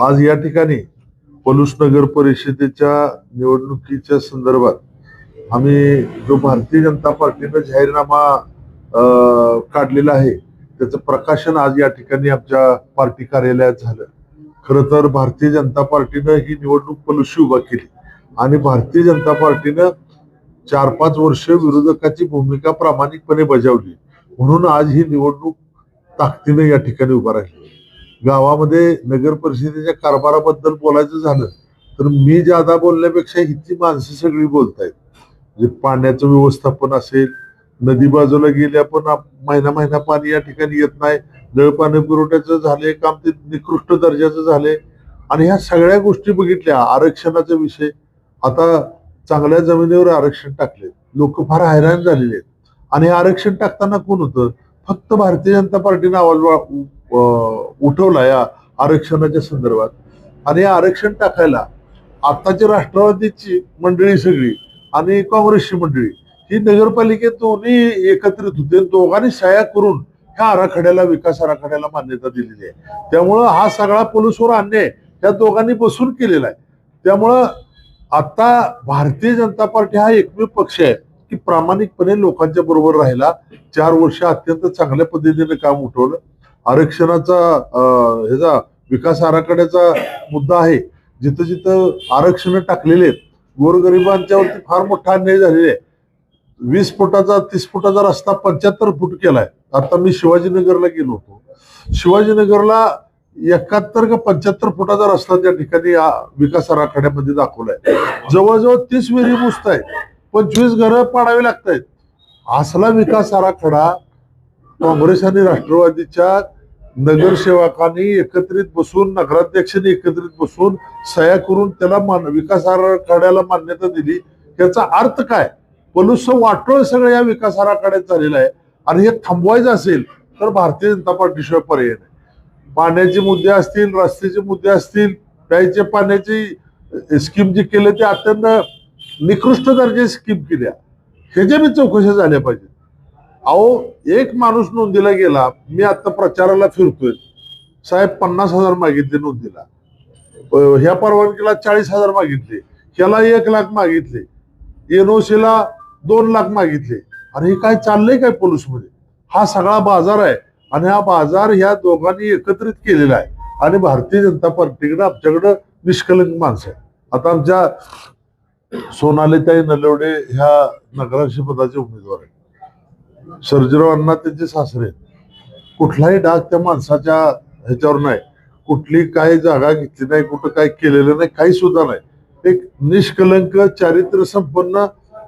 आज या ठिकाणी पलूस नगर परिषदेच्या निवडणुकीच्या संदर्भात आम्ही जो भारतीय जनता पार्टीनं जाहीरनामा काढलेला आहे त्याचं प्रकाशन आज या ठिकाणी आमच्या पार्टी कार्यालयात झालं. खरं तर भारतीय जनता पार्टीनं ही निवडणूक पलूसची उभा केली आणि भारतीय जनता पार्टीनं 4-5 वर्ष विरोधकाची भूमिका प्रामाणिकपणे बजावली म्हणून आज ही निवडणूक ताकदीने या ठिकाणी उभा राहिली. गावामध्ये नगर परिषदेच्या कारभाराबद्दल बोलायचं झालं तर मी ज्यादा बोलण्यापेक्षा हिची माणसं सगळी बोलतायत. म्हणजे पाण्याचं व्यवस्थापन असेल, नदी बाजूला गेल्या पण महिना पाणी या ठिकाणी येत नाही, नळ पाणी पुरवठ्याचं झाले काम ते निकृष्ट दर्जाचं झाले आणि ह्या सगळ्या गोष्टी बघितल्या. आरक्षणाचा विषय, आता चांगल्या जमिनीवर आरक्षण टाकले, लोक फार हैराण झालेले आहेत आणि आरक्षण टाकताना कोण होतं? फक्त भारतीय जनता पार्टीने आवाज उठवला या आरक्षणाच्या संदर्भात. आणि हे आरक्षण टाकायला आताची राष्ट्रवादीची मंडळी सगळी आणि काँग्रेसची मंडळी ही नगरपालिकेत दोन्ही एकत्रित होते, दोघांनी सह्या करून ह्या आराखड्याला, विकास आराखड्याला मान्यता दिलेली आहे. त्यामुळं हा सगळा पोलिसवर अन्याय त्या दोघांनी बसून केलेला आहे. त्यामुळं आता भारतीय जनता पार्टी हा एकमेव पक्ष आहे की प्रामाणिकपणे लोकांच्या बरोबर राहिला. 4 वर्ष अत्यंत चांगल्या पद्धतीने काम उठवलं. आरक्षणाचा ह्याचा विकास आराखड्याचा मुद्दा आहे, जिथं जिथं आरक्षण टाकलेले आहेत गोरगरिबांच्यावरती फार मोठा अन्याय झालेला आहे. 20 फुटाचा 30 फुटाचा रस्ता 75 फूट केलाय. आता मी शिवाजीनगरला गेलो होतो, शिवाजीनगरला 71 का 75 फुटाचा रस्ता त्या ठिकाणी विकास आराखड्यामध्ये दाखवलाय. जवळजवळ 30 विहिरी बुजतायत, 25 घरं पाडावी लागतायत. असला विकास आराखडा काँग्रेस आणि राष्ट्रवादीच्या नगरसेवकांनी एकत्रित बसून, नगराध्यक्षांनी एकत्रित बसून सह्या करून त्याला विकास आराखड्याला मान्यता दिली. त्याचा अर्थ काय? पलूसचं वाटोळ सगळं या विकास आराखड्यात झालेलं आहे आणि हे थांबवायचं असेल तर भारतीय जनता पार्टीशिवाय पर्याय नाही. पाण्याचे मुद्दे असतील, रस्त्याचे मुद्दे असतील, प्यायच्या पाण्याची स्कीम जी केली ते अत्यंत निकृष्ट दर्जाची स्कीम केल्या, ह्याच्या बी चौकशा झाल्या पाहिजे. अहो, एक माणूस नोंदीला गेला, मी आता प्रचाराला फिरतोय, साहेब 50,000 मागितले नोंदीला, ह्या परवानगीला 40,000 मागितले, ह्याला 1 लाख मागितले, एनओसीला 2 लाख मागितले. आणि हे काय चाललंय काय पोलीसमध्ये? हा सगळा बाजार आहे आणि हा बाजार ह्या दोघांनी एकत्रित केलेला आहे आणि भारतीय जनता पार्टीकडे आमच्याकडे निष्कलंक माणसं आहे. आता आमच्या सोनालीताई नलवडे ह्या नगराध्यक्ष पदाचे उमेदवार आहेत. सर्जेराव अण्णा त्यांचे सासरे. कुठलाही डाग त्या माणसाच्या ह्याच्यावर नाही, कुठली काही जागा घेतली नाही, कुठं काय केलेलं नाही, काही सुद्धा नाही. एक निष्कलंक, चारित्र्य संपन्न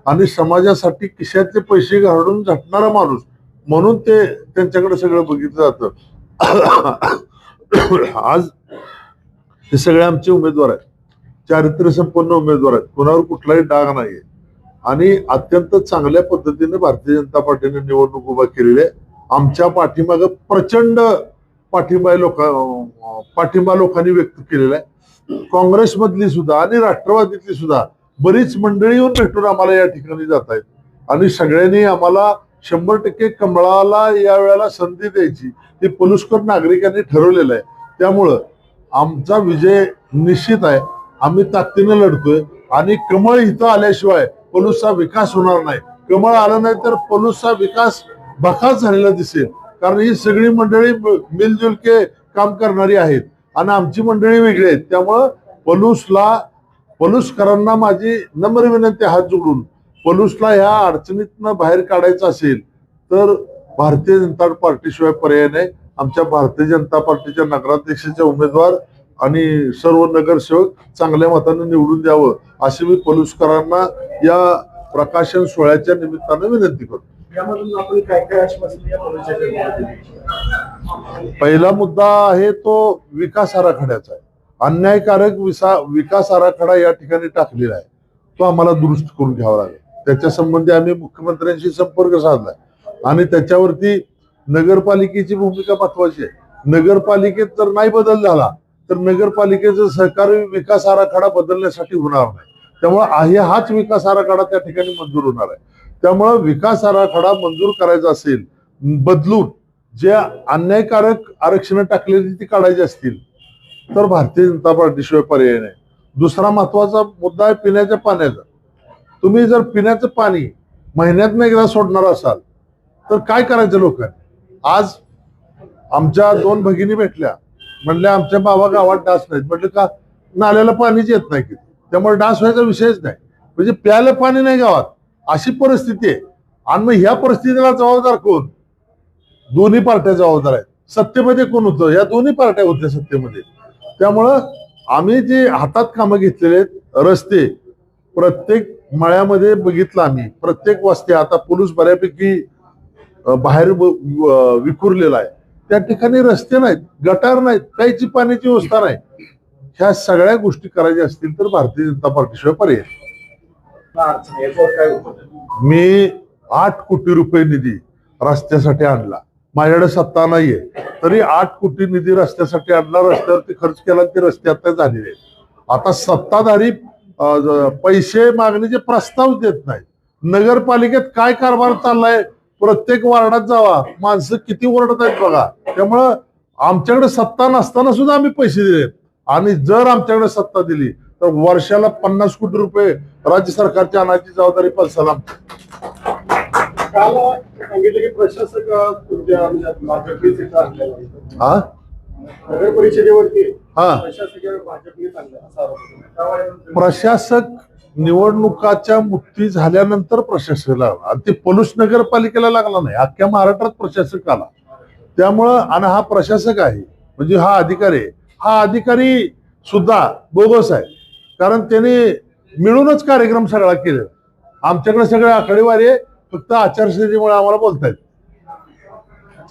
आणि समाजासाठी खिशातले पैसे घालून झटणारा माणूस म्हणून ते त्यांच्याकडे सगळं बघितलं जातं. आज हे सगळे आमचे उमेदवार आहेत, चारित्र्य संपन्न उमेदवार आहेत, कोणावर कुठलाही डाग नाहीये आणि अत्यंत चांगल्या पद्धतीने भारतीय जनता पार्टीने निवडणूक उभा केलेली आहे. आमच्या पाठीमागं प्रचंड पाठिंबा लोकांनी व्यक्त केलेला आहे. काँग्रेसमधली सुद्धा आणि राष्ट्रवादीतली सुद्धा बरीच मंडळी येऊन भेटून आम्हाला या ठिकाणी जात आहेत आणि सगळ्यांनी आम्हाला 100% कमळाला या वेळेला संधी द्यायची हे पलुसकर नागरिकांनी ठरवलेलं आहे. त्यामुळं आमचा विजय निश्चित आहे. आम्ही ताकदीने लढतोय आणि कमळ इथं आल्याशिवाय पलूसचा विकास होणार नाही. कमळ आलं नाही तर पलूसचा विकास बकास झालेला दिसेल, कारण ही सगळी मंडळी मिलजुल के काम करणारी आहेत आणि आमची मंडळी वेगळी आहेत. त्यामुळं पलूसकरांना माझी नम्र विनंती, हात जोडून पलूसला ह्या अडचणीतनं बाहेर काढायचं असेल तर भारतीय जनता पार्टीशिवाय पर्याय नाही. आमच्या भारतीय जनता पार्टीच्या नगराध्यक्षाचे उमेदवार आणि सर्व नगरसेवक चांगल्या मताने निवडून द्यावं अशी मी पलूसकरांना या प्रकाशन सोहळ्याच्या निमित्तानं विनंती करतो. यामधून आपण काय आश्वासन पहिला मुद्दा आहे तो विकास आराखड्याचा आहे. अन्यायकारक विकास आराखडा या ठिकाणी टाकलेला आहे, तो आम्हाला दुरुस्त करून घ्यावा लागेल. त्याच्या संबंधी आम्ही मुख्यमंत्र्यांशी संपर्क साधलाय आणि त्याच्यावरती नगरपालिकेची भूमिका महत्वाची आहे. नगरपालिकेत जर नाही बदल झाला तर नगरपालिकेचं सहकारी विकास आराखडा बदलण्यासाठी होणार नाही. त्यामुळे हाच विकास आराखडा त्या ठिकाणी मंजूर होणार आहे. त्यामुळे विकास आराखडा मंजूर करायचा असेल, बदलून जे अन्यायकारक आरक्षण टाकलेली ती काढायची असतील तर भारतीय जनता पार्टीशिवाय पर्याय नाही. दुसरा महत्वाचा मुद्दा आहे पिण्याच्या पाण्याचा. तुम्ही जर पिण्याचं पाणी महिन्यातनं एकदा सोडणार असाल तर काय करायचं लोकांनी? आज आमच्या 2 भगिनी भेटल्या, म्हणल्या आमच्या बाबा गावात डास नाहीत. म्हटलं का? नाल्याला पाणीच येत नाही की, त्यामुळे डास व्हायचा विषयच नाही. म्हणजे प्यायला पाणी नाही गावात, अशी परिस्थिती आहे. आणि मग ह्या परिस्थितीला जबाबदार कोण? दोन्ही पार्ट्या जबाबदार आहेत. सत्तेमध्ये कोण होतं? या दोन्ही पार्ट्या होत्या सत्तेमध्ये. त्यामुळं आम्ही जे हातात कामं घेतलेले आहेत, रस्ते प्रत्येक मळ्यामध्ये बघितलं आम्ही, प्रत्येक वस्ती आता पोलीस बऱ्यापैकी बाहेर विखुरलेला आहे. त्या ठिकाणी रस्ते नाहीत, गटार नाहीत, प्यायची पाण्याची व्यवस्था नाही. ह्या सगळ्या गोष्टी करायच्या असतील तर भारतीय जनता पार्टीशिवाय पर्याय नाही. अडचण याच्यावर काय होतं? मी 8 कोटी रुपये निधी रस्त्यासाठी आणला. माझ्याकडे सत्ता नाहीये तरी 8 कोटी निधी रस्त्यासाठी आणला, रस्त्यावरती खर्च केला, ते रस्ते आता झालेले आहेत. आता सत्ताधारी पैसे मागणीचे प्रस्ताव देत नाहीत. नगरपालिकेत काय कारभार चाललाय? प्रत्येक वार्डात जावा, माणसं किती ओरडत आहेत बघा. त्यामुळं आमच्याकडे सत्ता नसताना सुद्धा आम्ही पैसे दिलेत. आणि जर आमच्याकडे सत्ता दिली तर वर्षाला 50 कोटी रुपये राज्य सरकारच्या आणायची जबाबदारी पलसाला. काल सांगितलं की प्रशासक तुमच्या भाजपनेच इथं आणलेला आहे. हा नगर परिषदेवरती हा प्रशासक भाजपनेच आणलं असा आरोप होता. प्रशासक निवडणुकाच्या मुक्ती झाल्यानंतर प्रशासकाला आला. आणि ते पलूस नगरपालिकेला लागला नाही, अख्ख्या महाराष्ट्रात प्रशासक आला. त्यामुळं आणि हा प्रशासक आहे म्हणजे हा अधिकारी आहे. हा अधिकारी सुद्धा बोगस आहे, कारण त्याने मिळूनच कार्यक्रम सगळा केलेला. आमच्याकडे सगळे आकडेवारी आहे, फक्त आचारसंहितेमुळे आम्हाला बोलतायत.